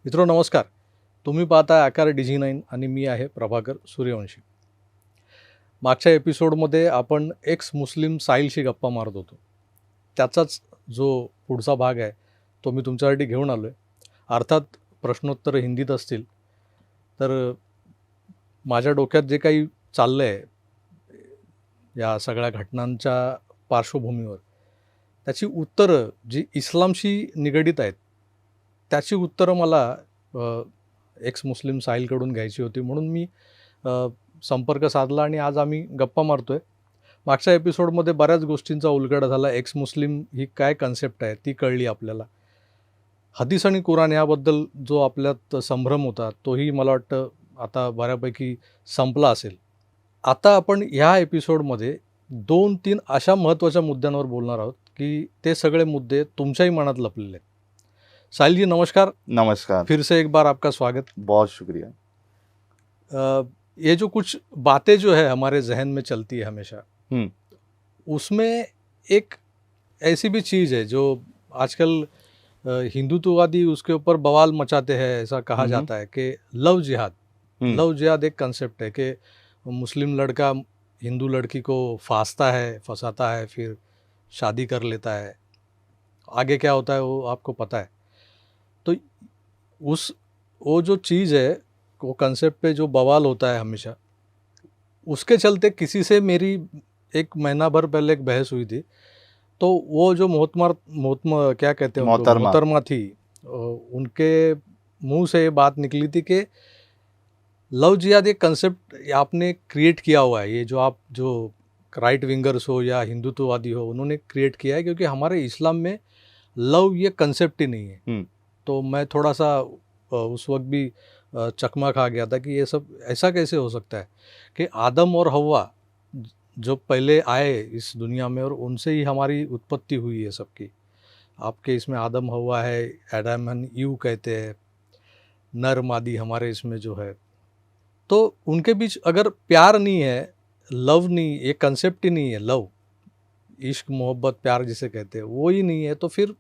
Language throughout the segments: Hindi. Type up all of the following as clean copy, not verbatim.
मित्रो नमस्कार. तुम्ही पाहता आकार DG9 आणि मी आहे प्रभाकर सूर्यवंशी. मागच्या एपिसोडमध्ये आपण एक्स मुस्लिम साहिलशी गप्पा मारत होतो. त्याचाच जो पुढचा भाग आहे तो मी तुमच्यासाठी घेऊन आलो आहे. अर्थात प्रश्नोत्तरं हिंदीत असतील. तर माझ्या डोक्यात जे काही चाललं आहे या सगळ्या घटनांच्या पार्श्वभूमीवर, त्याची उत्तरं जी इस्लामशी निगडीत आहेत त्याची उत्तरं मला एक्स मुस्लिम साहिलकडून घ्यायची होती. म्हणून मी संपर्क साधला आणि आज आम्ही गप्पा मारतो आहे. मागच्या एपिसोडमध्ये बऱ्याच गोष्टींचा उलगडा झाला. एक्स मुस्लिम ही काय कन्सेप्ट आहे ती कळली आपल्याला. हदीस आणि कुराण याबद्दल जो आपल्यात संभ्रम होता तोही मला वाटतं आता बऱ्यापैकी संपला असेल. आता आपण ह्या एपिसोडमध्ये 2-3 अशा महत्त्वाच्या मुद्द्यांवर बोलणार आहोत की ते सगळे मुद्दे तुमच्याही मनात लपलेले आहेत. साहिल जी नमस्कार. नमस्कार. फिर से एक बार आपका स्वागत. बहुत शुक्रिया. ये जो कुछ बातें जो है हमारे जहन में चलती है हमेशा, उसमें एक ऐसी भी चीज़ है जो आजकल हिंदुत्ववादी उसके ऊपर बवाल मचाते हैं. ऐसा कहा जाता है कि लव जिहाद. लव जिहाद एक कंसेप्ट है कि मुस्लिम लड़का हिंदू लड़की को फांसता है, फंसाता है, फिर शादी कर लेता है. आगे क्या होता है वो आपको पता है. तो वो जो चीज़ है, वो कंसेप्ट पे जो बवाल होता है हमेशा, उसके चलते किसी से मेरी 1 महीना भर पहले एक बहस हुई थी. तो वो जो क्या कहते हैं उनको, मोहतरमा थी, उनके मुंह से ये बात निकली थी कि लव जिहाद एक कंसेप्ट आपने क्रिएट किया हुआ है. ये जो राइट विंगर्स हो या हिंदुत्ववादी हो, उन्होंने क्रिएट किया है क्योंकि हमारे इस्लाम में लव ये कंसेप्ट ही नहीं है. तो मैं थोड़ा सा उस वक्त भी चकमा खा गया था कि ये सब ऐसा कैसे हो सकता है कि आदम और हव्वा जो पहले आए इस दुनिया में और उनसे ही हमारी उत्पत्ति हुई है सबकी. आपके इसमें आदम हव्वा है, एडम एंड ईव कहते हैं, नर मादी हमारे इसमें जो है. तो उनके बीच अगर प्यार नहीं है, लव नहीं, ये कंसेप्ट ही नहीं है, लव, इश्क, मोहब्बत, प्यार जिसे कहते हैं, वो ही नहीं है, तो फिर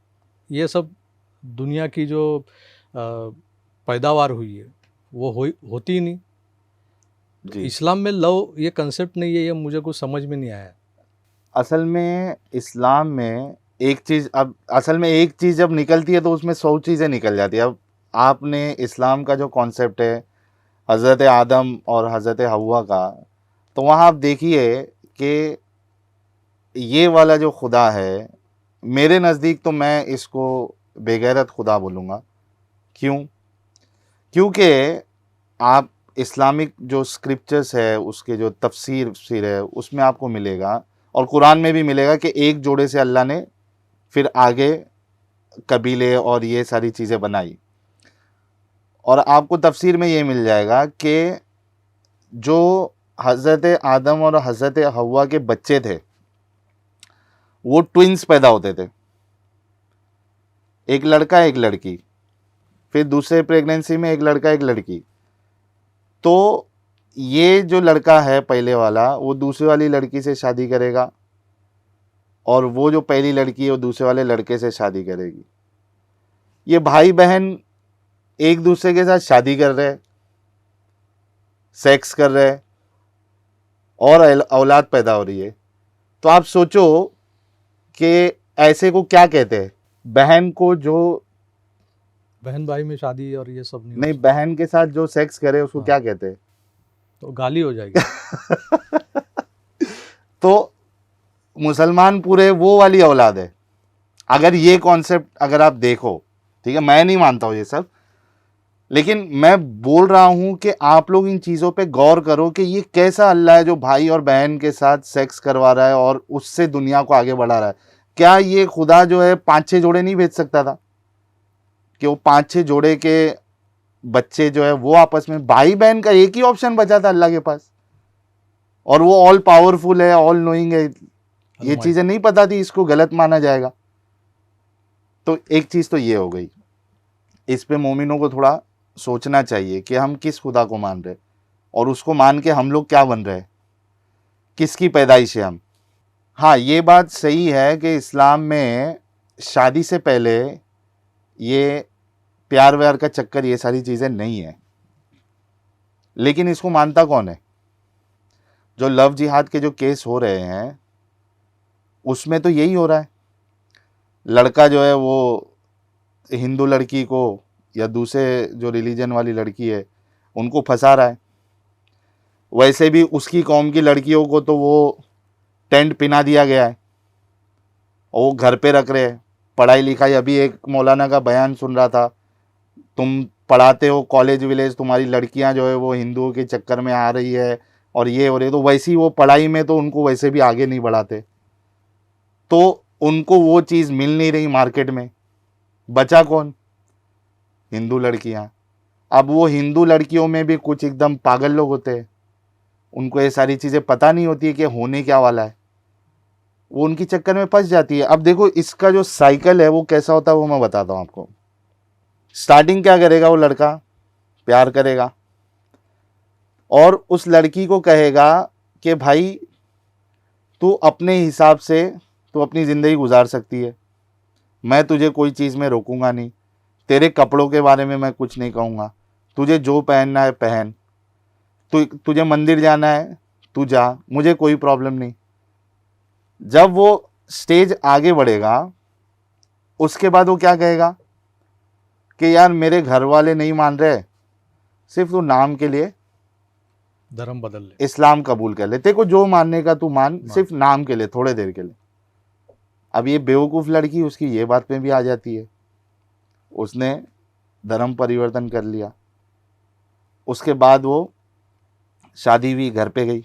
ये सब दुनिया की जो पैदावार हुई है वो होती ही नहीं. इस्लाम में लव ये कंसेप्ट नहीं है, ये मुझे कुछ समझ में नहीं आया. असल में इस्लाम में एक चीज़ जब निकलती है तो उसमें 100 चीज़ें निकल जाती है. अब आपने इस्लाम का जो कॉन्सेप्ट है हज़रत आदम और हज़रत हव्वा का, तो वहाँ आप देखिए कि ये वाला जो खुदा है, मेरे नज़दीक तो मैं इसको बेगैरत खुदा बोलूँगा. क्यों? क्योंकि आप इस्लामिक जो स्क्रिप्चर्स है, उसके जो तफसीर है, उसमें आपको मिलेगा और कुरान में भी मिलेगा कि एक जोड़े से अल्लाह ने फिर आगे कबीले और ये सारी चीज़ें बनाई. और आपको तफसीर में ये मिल जाएगा कि जो हज़रत आदम और हज़रत हव्वा के बच्चे थे वो ट्विंस पैदा होते थे, एक लड़का एक लड़की, फिर दूसरे प्रेगनेंसी में एक लड़का एक लड़की. तो ये जो लड़का है पहले वाला, वो दूसरी वाली लड़की से शादी करेगा और वो जो पहली लड़की है वो दूसरे वाले लड़के से शादी करेगी. ये भाई बहन एक दूसरे के साथ शादी कर रहे हैं, सेक्स कर रहे हैं और औलाद पैदा हो रही है. तो आप सोचो कि ऐसे को क्या कहते हैं. बहन को जो बहन भाई में शादी और ये सब नहीं, बहन के साथ जो सेक्स करे उसको क्या कहते हैं? तो गाली हो जाएगी. तो मुसलमान पूरे वो वाली औलाद है. अगर ये कॉन्सेप्ट अगर आप देखो, ठीक है, मैं नहीं मानता हूँ ये सब, लेकिन मैं बोल रहा हूँ कि आप लोग इन चीज़ों पे गौर करो कि ये कैसा अल्लाह है जो भाई और बहन के साथ सेक्स करवा रहा है और उससे दुनिया को आगे बढ़ा रहा है. क्या ये खुदा जो है 5-6 जोड़े नहीं भेज सकता था कि वो 5-6 जोड़े के बच्चे जो है वो आपस में, भाई बहन का एक ही ऑप्शन बचा था अल्लाह के पास, और वो ऑल पावरफुल है, ऑल नोइंग है. ये चीज़ें नहीं पता थी, इसको गलत माना जाएगा. तो एक चीज़ तो ये हो गई. इस पे मोमिनों को थोड़ा सोचना चाहिए कि हम किस खुदा को मान रहे और उसको मान के हम लोग क्या बन रहे, किसकी पैदाइश है हम. हाँ, ये बात सही है कि इस्लाम में शादी से पहले ये प्यार व्यार का चक्कर, ये सारी चीज़ें नहीं है। लेकिन इसको मानता कौन है? जो लव जिहाद के जो केस हो रहे हैं उसमें तो यही हो रहा है। लड़का जो है वो हिंदू लड़की को या दूसरे जो रिलीजन वाली लड़की है उनको फंसा रहा है। वैसे भी उसकी कौम की लड़कियों को तो वो टेंट पिना दिया गया है और वो घर पे रख रहे हैं। पढ़ाई लिखाई, अभी एक मौलाना का बयान सुन रहा था, तुम पढ़ाते हो कॉलेज विलेज, तुम्हारी लड़कियां जो है वो हिंदुओं के चक्कर में आ रही है और ये हो रही है, तो वैसे ही वो पढ़ाई में तो उनको वैसे भी आगे नहीं बढ़ाते, तो उनको वो चीज़ मिल नहीं रही मार्केट में। बचा कौन? हिंदू लड़कियां। अब वो हिंदू लड़कियों में भी कुछ एकदम पागल लोग होते हैं, उनको ये सारी चीज़ें पता नहीं होती है कि होने क्या वाला है, वो उनकी चक्कर में फंस जाती है। अब देखो इसका जो साइकिल है वो कैसा होता है वो मैं बताता हूँ आपको। स्टार्टिंग क्या करेगा? वो लड़का प्यार करेगा और उस लड़की को कहेगा कि भाई तू अपने हिसाब से तू अपनी ज़िंदगी गुजार सकती है, मैं तुझे कोई चीज़ में रोकूंगा नहीं, तेरे कपड़ों के बारे में मैं कुछ नहीं कहूँगा, तुझे जो पहनना है पहन, तुझे मंदिर जाना है तू जा, मुझे कोई प्रॉब्लम नहीं। जब वो स्टेज आगे बढ़ेगा उसके बाद वो क्या कहेगा कि यार मेरे घर वाले नहीं मान रहे, सिर्फ तू नाम के लिए धर्म बदल ले, इस्लाम कबूल कर ले, तेरे को जो मानने का तू मान, सिर्फ नाम के लिए, थोड़े देर के लिए। अब ये बेवकूफ़ लड़की उसकी ये बात में भी आ जाती है, उसने धर्म परिवर्तन कर लिया, उसके बाद वो शादी हुई, घर पे गई।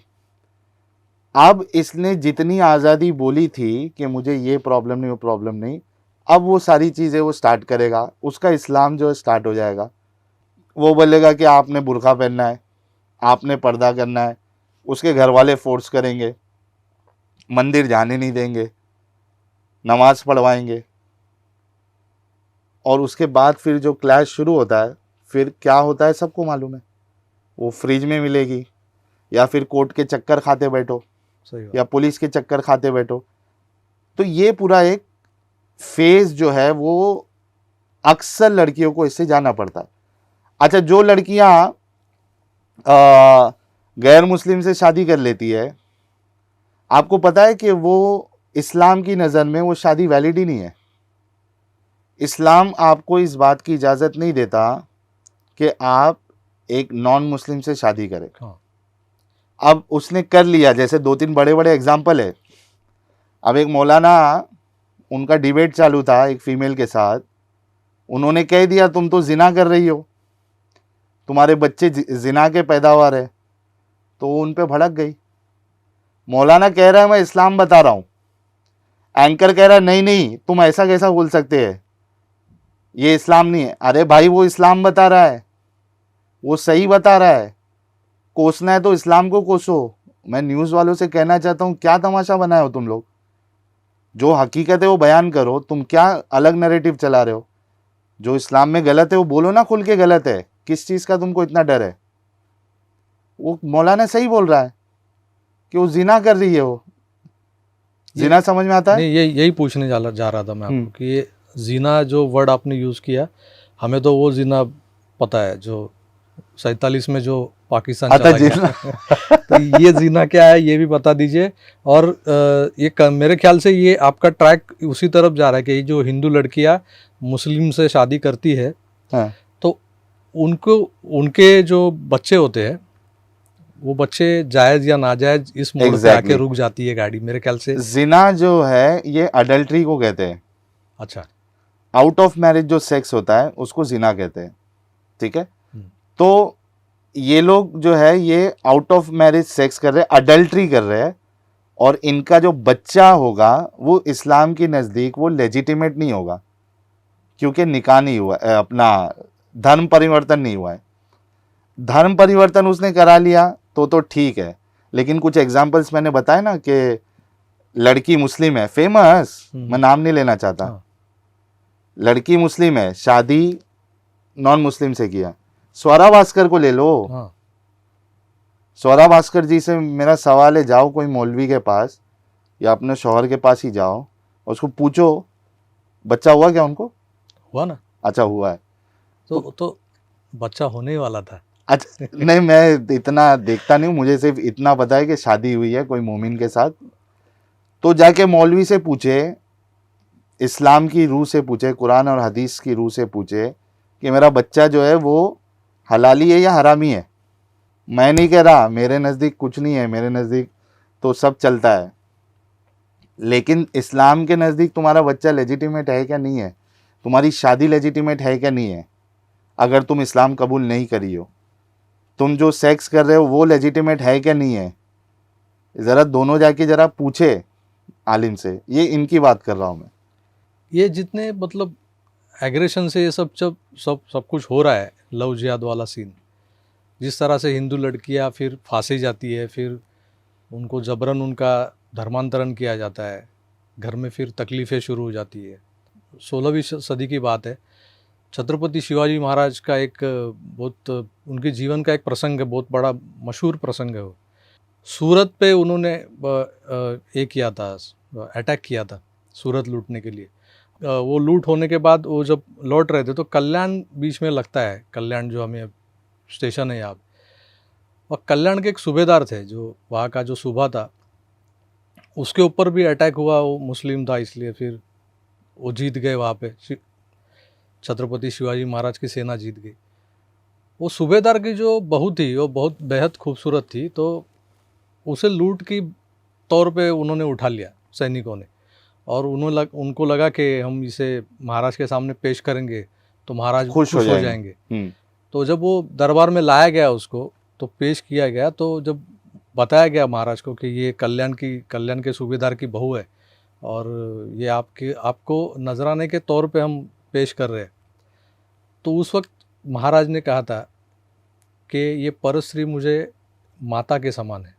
अब इसने जितनी आज़ादी बोली थी कि मुझे ये प्रॉब्लम नहीं वो प्रॉब्लम नहीं, अब वो सारी चीज़ें वो स्टार्ट करेगा, उसका इस्लाम जो है स्टार्ट हो जाएगा। वो बोलेगा कि आपने बुर्का पहनना है, आपने पर्दा करना है, उसके घर वाले फोर्स करेंगे, मंदिर जाने नहीं देंगे, नमाज पढ़वाएंगे। और उसके बाद फिर जो क्लैश शुरू होता है, फिर क्या होता है सबको मालूम है। वो फ्रिज में मिलेगी या फिर कोर्ट के चक्कर खाते बैठो या पुलिस के चक्कर खाते बैठो। तो ये पूरा एक फेज जो है वो अक्सर लड़कियों को इससे जाना पड़ता है। अच्छा, जो लड़कियां गैर मुस्लिम से शादी कर लेती है, आपको पता है कि वो इस्लाम की नज़र में वो शादी वैलिड ही नहीं है। इस्लाम आपको इस बात की इजाज़त नहीं देता कि आप एक नॉन मुस्लिम से शादी करें। हाँ। अब उसने कर लिया, जैसे 2-3 बड़े बड़े एग्जाम्पल है। अब एक मौलाना, उनका डिबेट चालू था एक फीमेल के साथ, उन्होंने कह दिया तुम तो जिना कर रही हो, तुम्हारे बच्चे जिना के पैदावार है, तो वो उन पे भड़क गई। मौलाना कह रहा है मैं इस्लाम बता रहा हूँ, एंकर कह रहा है नहीं नहीं तुम ऐसा कैसा बोल सकते हैं, ये इस्लाम नहीं है। अरे भाई वो इस्लाम बता रहा है, वो सही बता रहा है, कोसना है तो इस्लाम को कोसो। मैं न्यूज़ वालों से कहना चाहता हूँ, क्या तमाशा बनाए हो तुम लोग? जो हकीकत है वो बयान करो, तुम क्या अलग नैरेटिव चला रहे हो? जो इस्लाम में गलत है वो बोलो ना खुल के गलत है, किस चीज़ का तुमको इतना डर है? वो मौलाना सही बोल रहा है कि वो जिना कर रही है। वो जिना समझ में आता है? नहीं, यही पूछने जा रहा था मैं आपको कि ये जिना जो वर्ड आपने यूज़ किया, हमें तो वो जिना पता है जो 47 में जो पाकिस्तान चला गया। तो ये जिना क्या है ये भी बता दीजिए। और ये मेरे ख्याल से ये आपका ट्रैक उसी तरफ जा रहा है कि ये जो हिंदू लड़कियां मुस्लिम से शादी करती है, हाँ। तो उनको उनके जो बच्चे होते हैं वो बच्चे जायज़ या नाजायज़ इस मोड़ पे आके रुक जाती है गाड़ी मेरे ख्याल से। जिना जो है ये अडल्ट्री को कहते हैं। अच्छा, आउट ऑफ मैरिज जो सेक्स होता है उसको जिना कहते हैं, ठीक है। तो ये लोग जो है ये आउट ऑफ मैरिज सेक्स कर रहे हैं, अडल्ट्री कर रहे हैं, और इनका जो बच्चा होगा वो इस्लाम की नज़दीक वो लेजिटिमेट नहीं होगा, क्योंकि निकाह नहीं हुआ, अपना धर्म परिवर्तन नहीं हुआ है। धर्म परिवर्तन उसने करा लिया तो ठीक है, लेकिन कुछ एग्जाम्पल्स मैंने बताए ना कि लड़की मुस्लिम है, फेमस, मैं नाम नहीं लेना चाहता, लड़की मुस्लिम है, शादी नॉन मुस्लिम से किया। स्वरा भास्कर को ले लो। स्वरा भास्कर जी से मेरा सवाल है, जाओ कोई मौलवी के पास या अपने शौहर के पास ही जाओ और उसको पूछो बच्चा हुआ क्या उनको? हुआ ना। अच्छा हुआ है। तो बच्चा होने ही वाला था। अच्छा, नहीं मैं इतना देखता नहीं हूँ, मुझे सिर्फ इतना पता है कि शादी हुई है कोई मोमिन के साथ, तो जाके मौलवी से पूछे, इस्लाम की रूह से पूछे, कुरान और हदीस की रूह से पूछे कि मेरा बच्चा जो है वो हलाली है या हरामी है। मैं नहीं कह रहा, मेरे नज़दीक कुछ नहीं है, मेरे नज़दीक तो सब चलता है, लेकिन इस्लाम के नज़दीक तुम्हारा बच्चा लेजिटिमेट है क्या नहीं है, तुम्हारी शादी लेजिटिमेट है क्या नहीं है, अगर तुम इस्लाम कबूल नहीं करी हो, तुम जो सेक्स कर रहे हो वो लेजिटिमेट है क्या नहीं है, ज़रा दोनों जाके ज़रा पूछे आलिम से। ये इनकी बात कर रहा हूँ मैं। ये जितने मतलब एग्रेशन से ये सब कुछ हो रहा है, लव जिहाद वाला सीन, जिस तरह से हिंदू लड़कियां फिर फांसी जाती है, फिर उनको जबरन उनका धर्मांतरण किया जाता है, घर में फिर तकलीफ़ें शुरू हो जाती है। 16वीं सदी की बात है, छत्रपति शिवाजी महाराज का एक बहुत उनके जीवन का एक प्रसंग है, बहुत बड़ा मशहूर प्रसंग है वो। सूरत पे उन्होंने एक किया था, अटैक किया था सूरत लूटने के लिए। वो लूट होने के बाद वो जब लौट रहे थे तो कल्याण बीच में लगता है, कल्याण जो हमें स्टेशन है यहाँ, और कल्याण के एक सूबेदार थे जो वहाँ का जो सूबा था, उसके ऊपर भी अटैक हुआ। वो मुस्लिम था, इसलिए फिर वो जीत गए वहाँ पे, छत्रपति शिवाजी महाराज की सेना जीत गई। वो सूबेदार की जो बहू थी वो बहुत बेहद खूबसूरत थी, तो उसे लूट की तौर पे उन्होंने उठा लिया सैनिकों ने, और उनको लगा कि हम इसे महाराज के सामने पेश करेंगे तो महाराज खुश हो जाएंगे। तो जब वो दरबार में लाया गया, उसको तो पेश किया गया, तो जब बताया गया महाराज को कि ये कल्याण के सूबेदार की बहू है और ये आपको नजराने के तौर पे हम पेश कर रहे हैं, तो उस वक्त महाराज ने कहा था कि ये परस्त्री मुझे माता के समान है,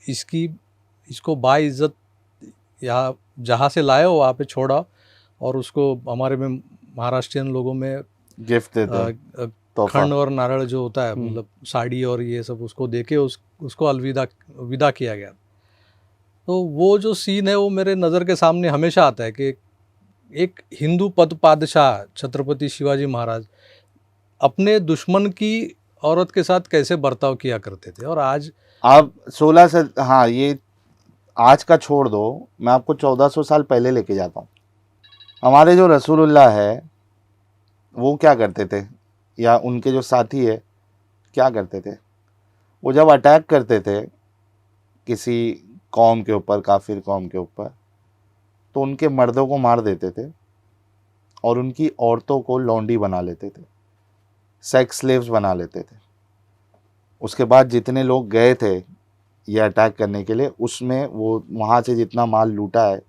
इसको बाइज्जत यहाँ जहाँ से लाए हो वहाँ पे छोड़ा, और उसको हमारे में महाराष्ट्रियन लोगों में गिफ्ट देते, खंड और नारळ जो होता है, मतलब साड़ी और ये सब उसको देके उसको विदा किया गया। तो वो जो सीन है वो मेरे नज़र के सामने हमेशा आता है कि एक हिंदू पादशाह छत्रपति शिवाजी महाराज अपने दुश्मन की औरत के साथ कैसे बर्ताव किया करते थे। और आज आप 16 से, हाँ ये आज का छोड़ दो, मैं आपको 1400 साल पहले लेके जाता हूँ। हमारे जो रसूलुल्लाह है वो क्या करते थे, या उनके जो साथी है क्या करते थे, वो जब अटैक करते थे किसी कौम के ऊपर, काफिर कौम के ऊपर, तो उनके मर्दों को मार देते थे और उनकी औरतों को लौंडी बना लेते थे, सेक्स स्लेव्स बना लेते थे। उसके बाद जितने लोग गए थे ये अटैक करने के लिए, उसमें वो वहाँ से जितना माल लूटा है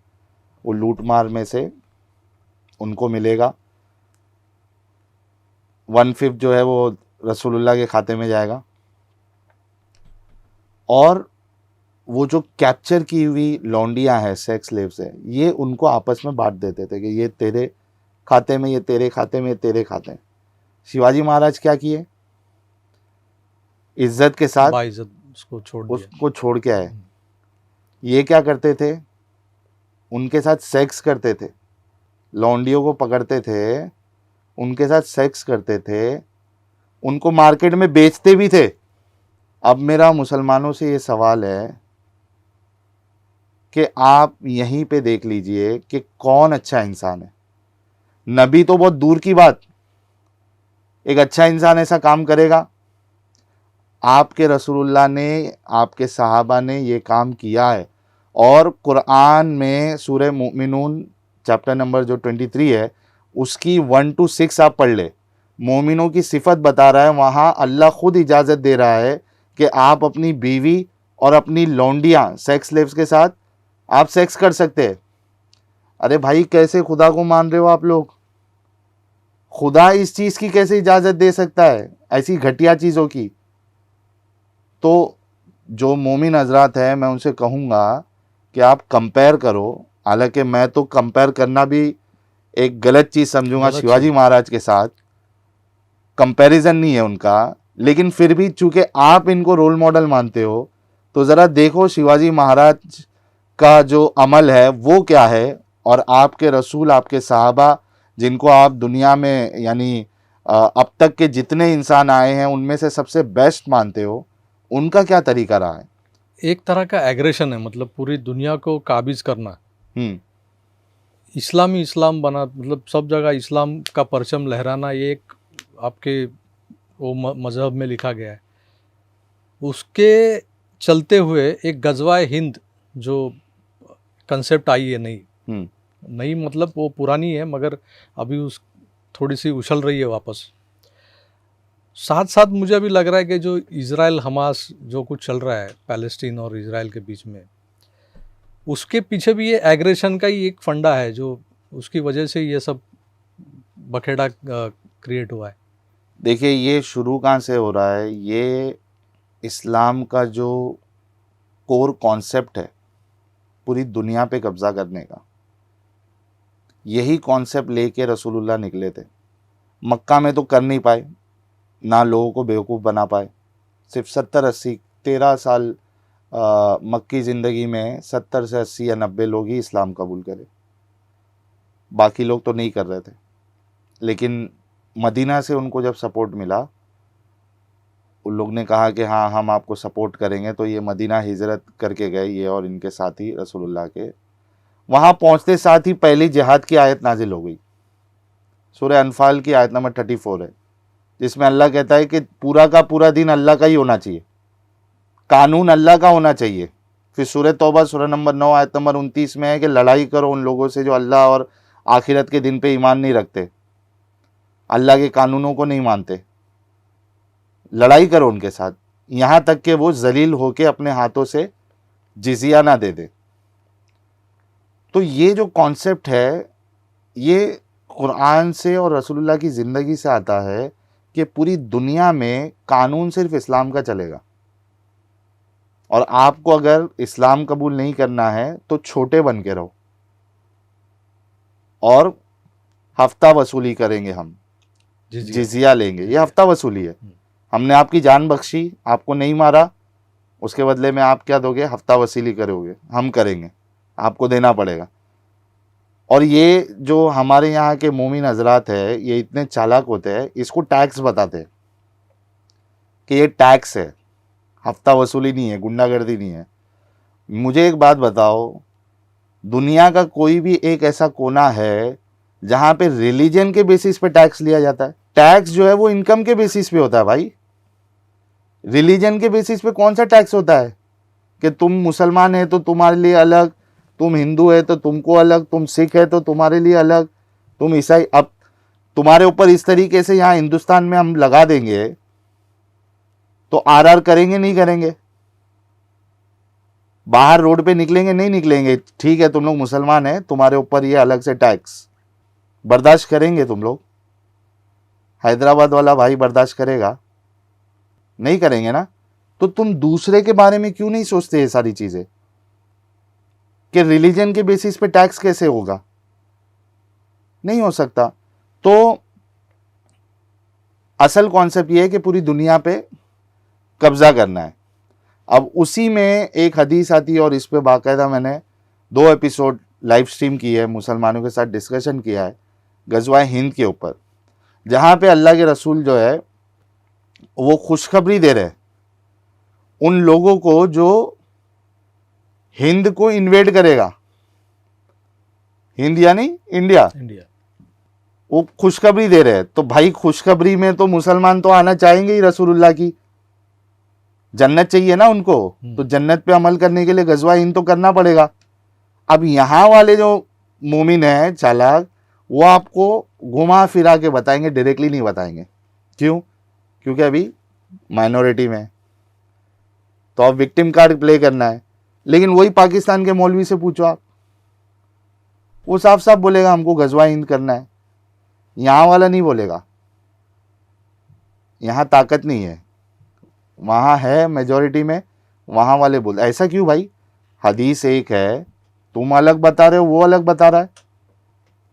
वो लूट मार में से उनको मिलेगा 1/5 जो है वो रसूलुल्लाह के खाते में जाएगा, और वो जो कैप्चर की हुई लौंडियाँ हैं, सेक्स स्लेव्स हैं, ये उनको आपस में बांट देते थे कि ये तेरे खाते में, ये तेरे खाते में, ये तेरे खाते में। शिवाजी महाराज क्या किए, इज्जत के साथ उसको छोड़ के आए। ये क्या करते थे, उनके साथ सेक्स करते थे, लौंडियों को पकड़ते थे, उनके साथ सेक्स करते थे, उनको मार्केट में बेचते भी थे। अब मेरा मुसलमानों से ये सवाल है कि आप यहीं पे देख लीजिए कि कौन अच्छा इंसान है। नबी तो बहुत दूर की बात, एक अच्छा इंसान ऐसा काम करेगा? आपके रसूलुल्लाह ने, आपके सहाबा ने ये काम किया है। और कुरान में सूरह मोमिनून चैप्टर नंबर जो 23 है उसकी 1 to 6 आप पढ़ ले, मोमिनों की सिफत बता रहा है। वहाँ अल्लाह खुद इजाज़त दे रहा है कि आप अपनी बीवी और अपनी लौंडियाँ, सेक्स स्लेव्स के साथ आप सेक्स कर सकते हैं। अरे भाई, कैसे खुदा को मान रहे हो आप लोग? खुदा इस चीज़ की कैसे इजाज़त दे सकता है, ऐसी घटिया चीज़ों की? तो जो मोमिन हजरात है, मैं उनसे कहूँगा कि आप कंपेयर करो। हालांकि मैं तो कंपेयर करना भी एक गलत चीज़ समझूंगा शिवाजी महाराज के साथ, कंपैरिजन नहीं है उनका, लेकिन फिर भी चूंकि आप इनको रोल मॉडल मानते हो तो ज़रा देखो शिवाजी महाराज का जो अमल है वो क्या है, और आपके रसूल, आपके सहाबा जिनको आप दुनिया में यानी अब तक के जितने इंसान आए हैं उनमें से सबसे बेस्ट मानते हो, उनका क्या तरीका रहा है? एक तरह का एग्रेशन है, मतलब पूरी दुनिया को काबिज करना। इस्लाम बना, मतलब सब जगह इस्लाम का परचम लहराना, ये एक आपके वो मजहब में लिखा गया है। उसके चलते हुए एक गजवाए हिंद जो कंसेप्ट आई है नई मतलब वो पुरानी है, मगर अभी उस थोड़ी सी उछल रही है वापस। साथ साथ मुझे अभी लग रहा है कि जो इज़राइल हमास जो कुछ चल रहा है पैलेस्टीन और इज़राइल के बीच में, उसके पीछे भी ये एग्रेशन का ही एक फंडा है, जो उसकी वजह से ये सब बखेड़ा क्रिएट हुआ है। देखिए, ये शुरू कहाँ से हो रहा है? ये इस्लाम का जो कोर कॉन्सेप्ट है पूरी दुनिया पे कब्जा करने का, यही कॉन्सेप्ट लेके रसूलुल्लाह निकले थे। मक्का में तो कर नहीं पाए, ना लोगों को बेवकूफ़ बना पाए। सिर्फ 70-80 13 साल मक्की ज़िंदगी में 70 से 80 या 90 लोग ही इस्लाम कबूल करे, बाकी लोग तो नहीं कर रहे थे। लेकिन मदीना से उनको जब सपोर्ट मिला, उन लोग ने कहा कि हाँ हम आपको सपोर्ट करेंगे, तो ये मदीना हिजरत करके गए, ये और इनके साथी रसूलुल्लाह के। वहाँ पहुँचते साथ ही पहली जिहाद की आयत नाजिल हो गई। सूरह अनफाल की आयत नंबर 34 है, जिसमें अल्लाह कहता है कि पूरा का पूरा दिन अल्लाह का ही होना चाहिए, कानून अल्लाह का होना चाहिए। फिर सूरह तौबा सूरह नंबर 9 आयत नंबर 29 में है कि लड़ाई करो उन लोगों से जो अल्लाह और आखिरत के दिन पे ईमान नहीं रखते, अल्लाह के कानूनों को नहीं मानते। लड़ाई करो उनके साथ, यहाँ तक कि वो जलील होके अपने हाथों से जिजिया ना दे दे। तो ये जो कॉन्सेप्ट है, ये कुरान से और रसूलुल्लाह की ज़िंदगी से आता है कि पूरी दुनिया में कानून सिर्फ इस्लाम का चलेगा, और आपको अगर इस्लाम कबूल नहीं करना है तो छोटे बन के रहो, और हफ्ता वसूली करेंगे हम, जिजिया लेंगे। ये हफ्ता वसूली है। हमने आपकी जान बख्शी, आपको नहीं मारा, उसके बदले में आप क्या दोगे? हफ्ता वसूली करोगे, हम करेंगे, आपको देना पड़ेगा। और ये जो हमारे यहाँ के मोमिन हजरात है, ये इतने चालाक होते हैं, इसको टैक्स बताते हैं कि ये टैक्स है, हफ्ता वसूली नहीं है, गुंडागर्दी नहीं है। मुझे एक बात बताओ, दुनिया का कोई भी एक ऐसा कोना है जहाँ पे रिलीजन के बेसिस पे टैक्स लिया जाता है? टैक्स जो है वो इनकम के बेसिस पे होता है भाई। रिलीजन के बेसिस पे कौन सा टैक्स होता है कि तुम मुसलमान है तो तुम्हारे लिए अलग, तुम हिंदू है तो तुमको अलग, तुम सिख है तो तुम्हारे लिए अलग, तुम ईसाई। अब तुम्हारे ऊपर इस तरीके से यहाँ हिंदुस्तान में हम लगा देंगे तो आरआर करेंगे नहीं करेंगे? बाहर रोड पे निकलेंगे नहीं निकलेंगे? ठीक है, तुम लोग मुसलमान है, तुम्हारे ऊपर ये अलग से टैक्स, बर्दाश्त करेंगे तुम लोग? हैदराबाद वाला भाई बर्दाश्त करेगा? नहीं करेंगे ना। तो तुम दूसरे के बारे में क्यों नहीं सोचते ये सारी चीजें कि रिलीजन के बेसिस पे टैक्स कैसे होगा? नहीं हो सकता। तो असल कॉन्सेप्ट ये है कि पूरी दुनिया पे कब्जा करना है। अब उसी में एक हदीस आती है, और इस पे बाकायदा मैंने 2 एपिसोड लाइव स्ट्रीम की है, मुसलमानों के साथ डिस्कशन किया है गजवाए हिंद के ऊपर, जहाँ पे अल्लाह के रसूल जो है वो खुशखबरी दे रहे हैं उन लोगों को जो हिंद को इन्वेड करेगा। हिंद यानी इंडिया, वो खुशखबरी दे रहे हैं। तो भाई खुशखबरी में तो मुसलमान तो आना चाहेंगे ही, रसूलुल्लाह की जन्नत चाहिए ना उनको, तो जन्नत पे अमल करने के लिए गजवा हिंद तो करना पड़ेगा। अब यहाँ वाले जो मोमिन है चालाक, वो आपको घुमा फिरा के बताएंगे, डायरेक्टली नहीं बताएंगे। क्यों? क्योंकि अभी माइनॉरिटी में, तो अब विक्टिम कार्ड प्ले करना है। लेकिन वही पाकिस्तान के मौलवी से पूछो आप, वो साफ साफ बोलेगा हमको गजवा हिंद करना है। यहाँ वाला नहीं बोलेगा, यहाँ ताकत नहीं है, वहाँ है मेजॉरिटी में, वहाँ वाले बोल। ऐसा क्यों भाई? हदीस एक है, तुम अलग बता रहे हो, वो अलग बता रहा है।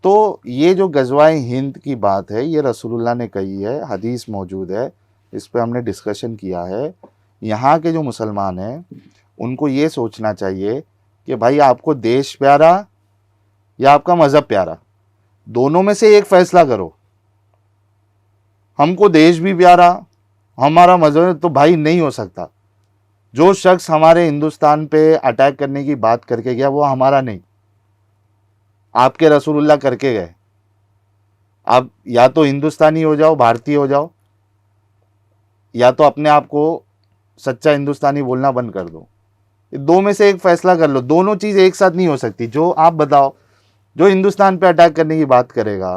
तो ये जो गजवाए हिंद की बात है, ये रसूलुल्लाह ने कही है, हदीस मौजूद है, इस पे हमने डिस्कशन किया है। यहाँ के जो मुसलमान हैं उनको ये सोचना चाहिए कि भाई आपको देश प्यारा या आपका मज़हब प्यारा, दोनों में से एक फैसला करो। हमको देश भी प्यारा, हमारा मजहब, तो भाई नहीं हो सकता। जो शख्स हमारे हिंदुस्तान पे अटैक करने की बात करके गया वो हमारा नहीं, आपके रसूलुल्लाह करके गए। आप या तो हिंदुस्तानी हो जाओ, भारतीय हो जाओ, या तो अपने आप को सच्चा हिंदुस्तानी बोलना बंद कर दो। दो में से एक फैसला कर लो, दोनों चीज़ एक साथ नहीं हो सकती। जो आप बताओ, जो हिंदुस्तान पे अटैक करने की बात करेगा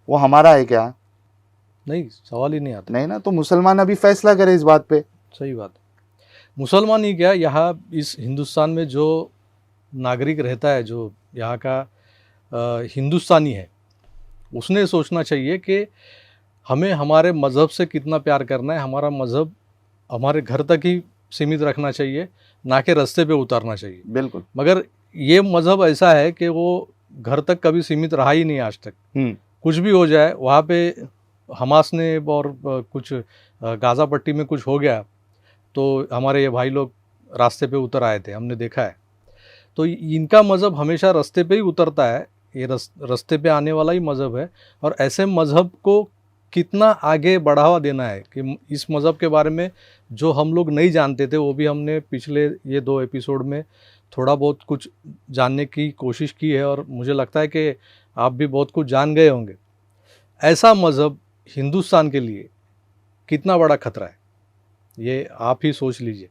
वो हमारा है क्या? नहीं, सवाल ही नहीं आता। नहीं ना, तो मुसलमान अभी फैसला करे इस बात पे। सही बात है। मुसलमान ही क्या, यहाँ इस हिंदुस्तान में जो नागरिक रहता है, जो यहाँ का हिंदुस्तानी है, उसने सोचना चाहिए कि हमें हमारे मज़हब से कितना प्यार करना है। हमारा मज़हब हमारे घर तक ही सीमित रखना चाहिए, ना कि रास्ते पे उतारना चाहिए। बिल्कुल। मगर ये मज़हब ऐसा है कि वो घर तक कभी सीमित रहा ही नहीं आज तक। कुछ भी हो जाए वहाँ पे, हमास ने और कुछ गाज़ा पट्टी में कुछ हो गया तो हमारे ये भाई लोग रास्ते पे उतर आए थे, हमने देखा है। तो इनका मज़हब हमेशा रास्ते पे ही उतरता है, ये रास्ते पे आने वाला ही मज़हब है। और ऐसे मज़हब को कितना आगे बढ़ावा देना है कि इस मज़हब के बारे में जो हम लोग नहीं जानते थे वो भी हमने पिछले ये 2 एपिसोड में थोड़ा बहुत कुछ जानने की कोशिश की है, और मुझे लगता है कि आप भी बहुत कुछ जान गए होंगे। ऐसा मज़हब हिंदुस्तान के लिए कितना बड़ा खतरा है, ये आप ही सोच लीजिए।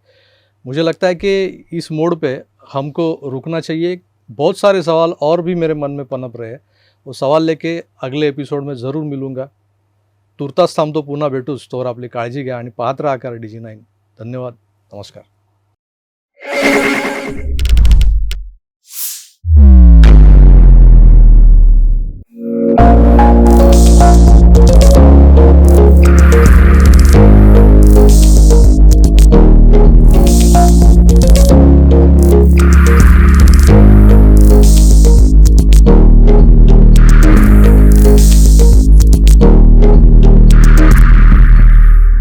मुझे लगता है कि इस मोड़ पे हमको रुकना चाहिए। बहुत सारे सवाल और भी मेरे मन में पनप रहे हैं, वो सवाल लेके अगले एपिसोड में ज़रूर मिलूँगा। तुर्तास थांबतो, पुन्हा भेटूच. तोवर आपली काळजी घ्या आणि पाहत राहा कर DG9. धन्यवाद. नमस्कार.